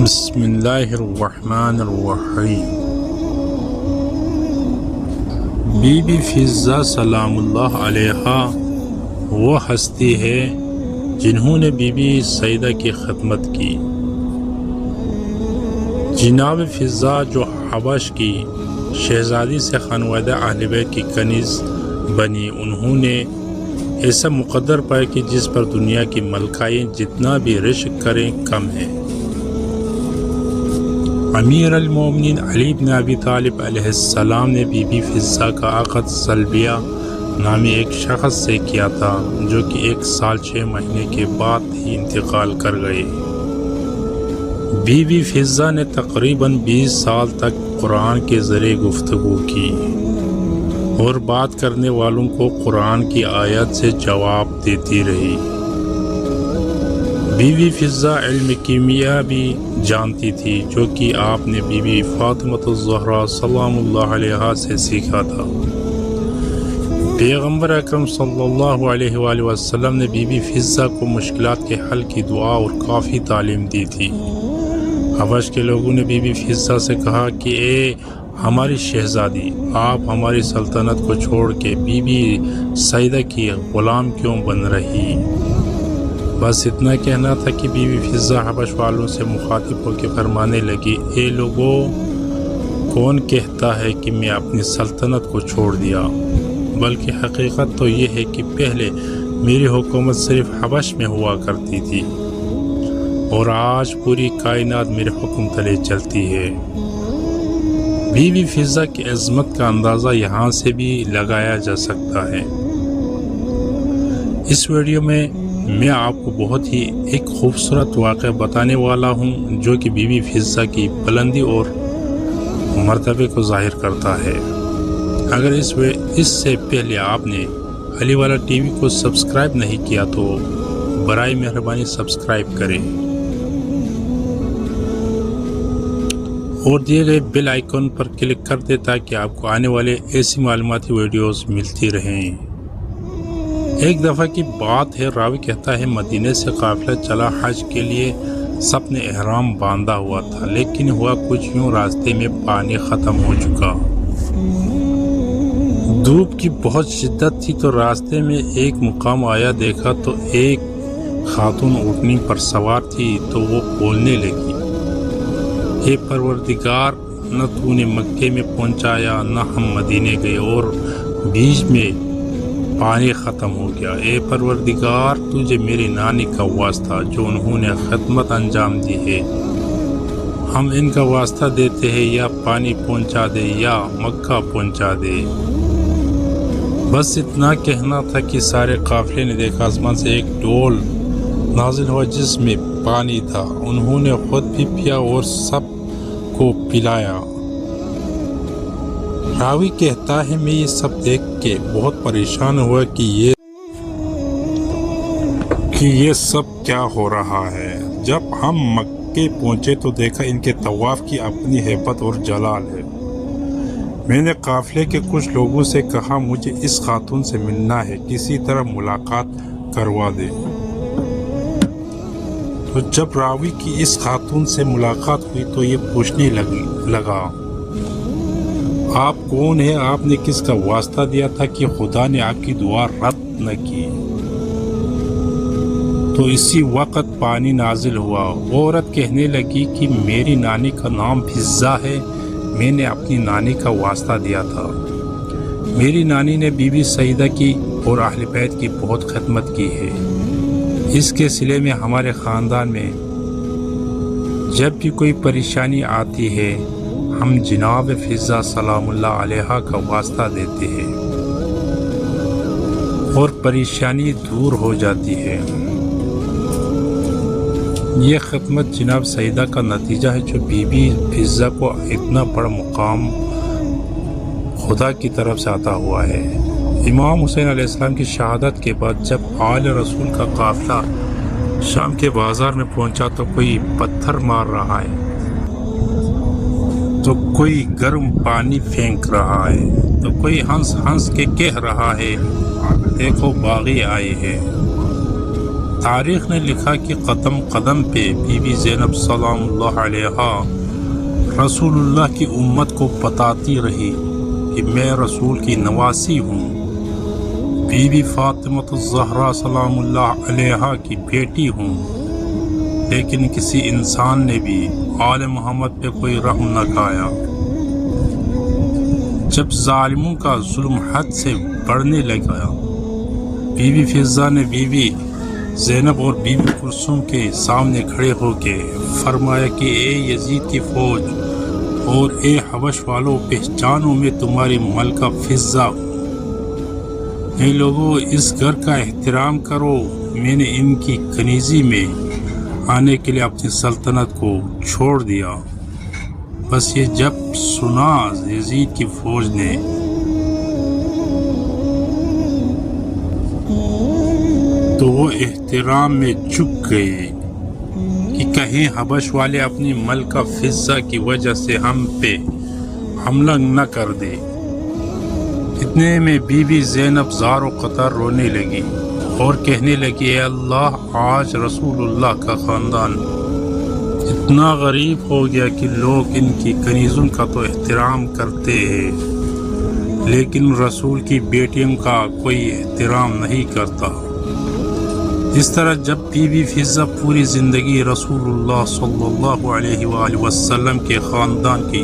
بسم اللہ الرحمن الرحیم۔ بی بی فضہ سلام اللہ علیہا وہ ہستی ہے جنہوں نے بی بی سیدہ کی خدمت کی۔ جناب فضہ جو حبش کی شہزادی سے خانوادہ اہل بیت کی کنیز بنی، انہوں نے ایسا مقدر پایا کہ جس پر دنیا کی ملکائیں جتنا بھی رشک کریں کم ہے۔ امیر المومنین علی بن ابی طالب علیہ السلام نے بی بی فضہ کا عقد سلبیہ نامی ایک شخص سے کیا تھا، جو کہ 1 سال 6 مہینے کے بعد ہی انتقال کر گئے۔ بی بی فضہ نے تقریباً 20 سال تک قرآن کے ذریعے گفتگو کی اور بات کرنے والوں کو قرآن کی آیت سے جواب دیتی رہی۔ بی بی فضہ علم کیمیا بھی جانتی تھی، جو کہ آپ نے بی بی فاطمہ الزہرا سلام اللہ علیہا سے سیکھا تھا۔ پیغمبر اکرم صلی اللہ علیہ وآلہ وسلم نے بی بی فضہ کو مشکلات کے حل کی دعا اور کافی تعلیم دی تھی۔ حبش کے لوگوں نے بی بی فضہ سے کہا کہ اے ہماری شہزادی، آپ ہماری سلطنت کو چھوڑ کے بی بی سیدہ کی غلام کیوں بن رہی؟ بس اتنا کہنا تھا کہ بی بی فضہ حبش والوں سے مخاطب ہو کے فرمانے لگی، اے لوگو، کون کہتا ہے کہ میں اپنی سلطنت کو چھوڑ دیا؟ بلکہ حقیقت تو یہ ہے کہ پہلے میری حکومت صرف حبش میں ہوا کرتی تھی، اور آج پوری کائنات میرے حکم تلے چلتی ہے۔ بی بی فضہ کی عظمت کا اندازہ یہاں سے بھی لگایا جا سکتا ہے۔ اس ویڈیو میں آپ کو بہت ہی ایک خوبصورت واقعہ بتانے والا ہوں، جو کہ بی بی فضہ کی بلندی اور مرتبے کو ظاہر کرتا ہے۔ اگر اس سے پہلے آپ نے علی والا ٹی وی کو سبسکرائب نہیں کیا تو برائے مہربانی سبسکرائب کریں اور دیے گئے بیل آئیکن پر کلک کر دیں تاکہ آپ کو آنے والے ایسی معلوماتی ویڈیوز ملتی رہیں۔ ایک دفعہ کی بات ہے، راوی کہتا ہے مدینے سے قافلہ چلا حج کے لیے، سب نے احرام باندھا ہوا تھا، لیکن ہوا کچھ یوں، راستے میں پانی ختم ہو چکا۔ دھوپ کی بہت شدت تھی تو راستے میں ایک مقام آیا، دیکھا تو ایک خاتون اونٹنی پر سوار تھی، تو وہ بولنے لگی، اے پروردگار، نہ تو نے مکے میں پہنچایا نہ ہم مدینے گئے اور بیچ میں پانی ختم ہو گیا۔ اے پروردگار، تجھے میری نانی کا واسطہ جو انہوں نے خدمت انجام دی ہے، ہم ان کا واسطہ دیتے ہیں، یا پانی پہنچا دے یا مکہ پہنچا دے۔ بس اتنا کہنا تھا کہ سارے قافلے نے دیکھا آسمان سے ایک ڈول نازل ہوا جس میں پانی تھا، انہوں نے خود بھی پیا اور سب کو پلایا۔ راوی کہتا ہے میں یہ سب دیکھ کے بہت پریشان ہوا کہ یہ سب کیا ہو رہا ہے۔ جب ہم مکے پہنچے تو دیکھا ان کے طواف کی اپنی ہیبت اور جلال ہے۔ میں نے قافلے کے کچھ لوگوں سے کہا مجھے اس خاتون سے ملنا ہے، کسی طرح ملاقات کروا دے۔ تو جب راوی کی اس خاتون سے ملاقات ہوئی تو یہ پوچھنے لگا، آپ کون ہیں؟ آپ نے کس کا واسطہ دیا تھا کہ خدا نے آپ کی دعا رد نہ کی؟ تو اسی وقت پانی نازل ہوا۔ وہ عورت کہنے لگی کہ میری نانی کا نام فضہ ہے، میں نے اپنی نانی کا واسطہ دیا تھا۔ میری نانی نے بی بی سیدہ کی اور اہل بیت کی بہت خدمت کی ہے۔ اس کے صلے میں ہمارے خاندان میں جب بھی کوئی پریشانی آتی ہے، ہم جناب فضہ سلام اللہ علیہا کا واسطہ دیتے ہیں اور پریشانی دور ہو جاتی ہے۔ یہ خدمت جناب سیدہ کا نتیجہ ہے جو بی بی فضہ کو اتنا بڑا مقام خدا کی طرف سے عطا ہوا ہے۔ امام حسین علیہ السلام کی شہادت کے بعد جب آل رسول کا قافلہ شام کے بازار میں پہنچا تو کوئی پتھر مار رہا ہے، تو کوئی گرم پانی پھینک رہا ہے، تو کوئی ہنس ہنس کے کہہ رہا ہے، دیکھو باغی آئے ہیں۔ تاریخ نے لکھا کہ قدم قدم پہ بی بی زینب سلام اللہ علیہا رسول اللہ کی امت کو بتاتی رہی کہ میں رسول کی نواسی ہوں، بی بی فاطمہ الزہرا سلام اللہ علیہا کی بیٹی ہوں، لیکن کسی انسان نے بھی آل محمد پہ کوئی رحم نہ کھایا۔ جب ظالموں کا ظلم حد سے بڑھنے لگا، بی بی فضہ نے بی بی زینب اور بی بی کلثوم کے سامنے کھڑے ہو کے فرمایا کہ اے یزید کی فوج اور اے حبش والوں، پہچانو میں تمہاری ملکہ فضہ ہوں۔ اے لوگوں، اس گھر کا احترام کرو، میں نے ان کی کنیزی میں آنے کے لیے اپنی سلطنت کو چھوڑ دیا۔ بس یہ جب سنا یزید کی فوج نے تو وہ احترام میں جھک گئے کہ کہیں حبش والے اپنی ملکہ فضہ کی وجہ سے ہم پہ حملہ نہ کر دے۔ اتنے میں بی بی زینب زار و قطار رونے لگی اور کہنے لگی، اے اللہ، آج رسول اللہ کا خاندان اتنا غریب ہو گیا کہ لوگ ان کی کنیزوں کا تو احترام کرتے ہیں لیکن رسول کی بیٹیوں کا کوئی احترام نہیں کرتا۔ اس طرح جب بی بی فضہ پوری زندگی رسول اللہ صلی اللہ علیہ وآلہ وسلم کے خاندان کی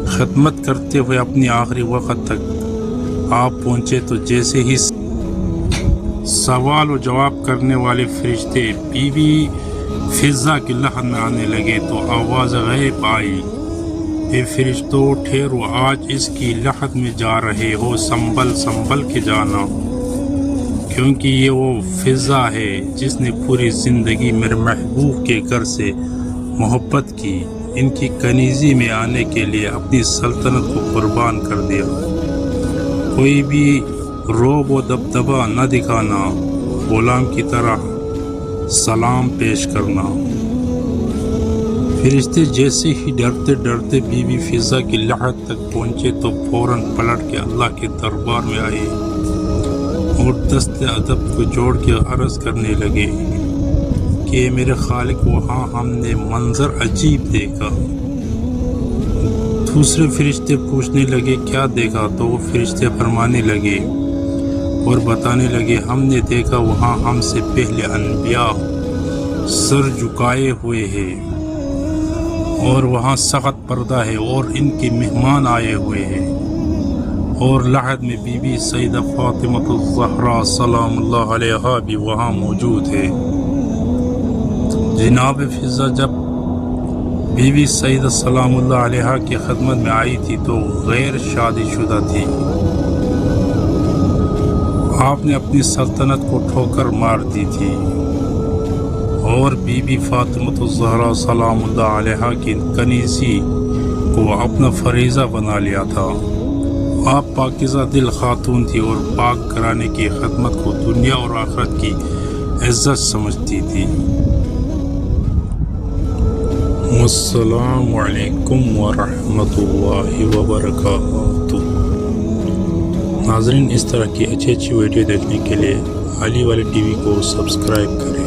خدمت کرتے ہوئے اپنی آخری وقت تک آپ پہنچے تو جیسے ہی سوال و جواب کرنے والے فرشتے بی بی فضہ کی لحد میں آنے لگے تو آواز غیب آئی، اے فرشتوں، ٹھہرو، آج اس کی لحد میں جا رہے ہو، سنبھل کے جانا، کیونکہ یہ وہ فضہ ہے جس نے پوری زندگی میرے محبوب کے گھر سے محبت کی، ان کی کنیزی میں آنے کے لیے اپنی سلطنت کو قربان کر دیا۔ کوئی بھی روب و دبدبہ نہ دکھانا، غلام کی طرح سلام پیش کرنا۔ فرشتے جیسے ہی ڈرتے ڈرتے بی بی فضہ کی لحد تک پہنچے تو فوراً پلٹ کے اللہ کے دربار میں آئے اور دست ادب کو جوڑ کے عرض کرنے لگے کہ میرے خالق، وہاں ہم نے منظر عجیب دیکھا۔ دوسرے فرشتے پوچھنے لگے کیا دیکھا؟ تو وہ فرشتے فرمانے لگے اور بتانے لگے، ہم نے دیکھا وہاں ہم سے پہلے انبیاء سر جھکائے ہوئے ہیں اور وہاں سخت پردہ ہے اور ان کے مہمان آئے ہوئے ہیں، اور لحد میں بی بی سیدہ فاطمہ الزہرا سلام اللہ علیہا بھی وہاں موجود ہے۔ جناب فضہ جب بی بی سیدہ سلام اللہ علیہا کی خدمت میں آئی تھی تو غیر شادی شدہ تھی۔ آپ نے اپنی سلطنت کو ٹھوکر مار دی تھی اور بی بی فاطمہ الزہرا سلام اللہ علیہا کی کنیزی کو اپنا فریضہ بنا لیا تھا۔ آپ پاکیزہ دل خاتون تھی اور پاک گھرانے کی خدمت کو دنیا اور آخرت کی عزت سمجھتی تھی۔ السلام علیکم ورحمۃ اللہ وبرکاتہ۔ ناظرین، اس طرح کی اچھی ویڈیو دیکھنے کے لیے علی والے ٹی وی کو سبسکرائب کریں۔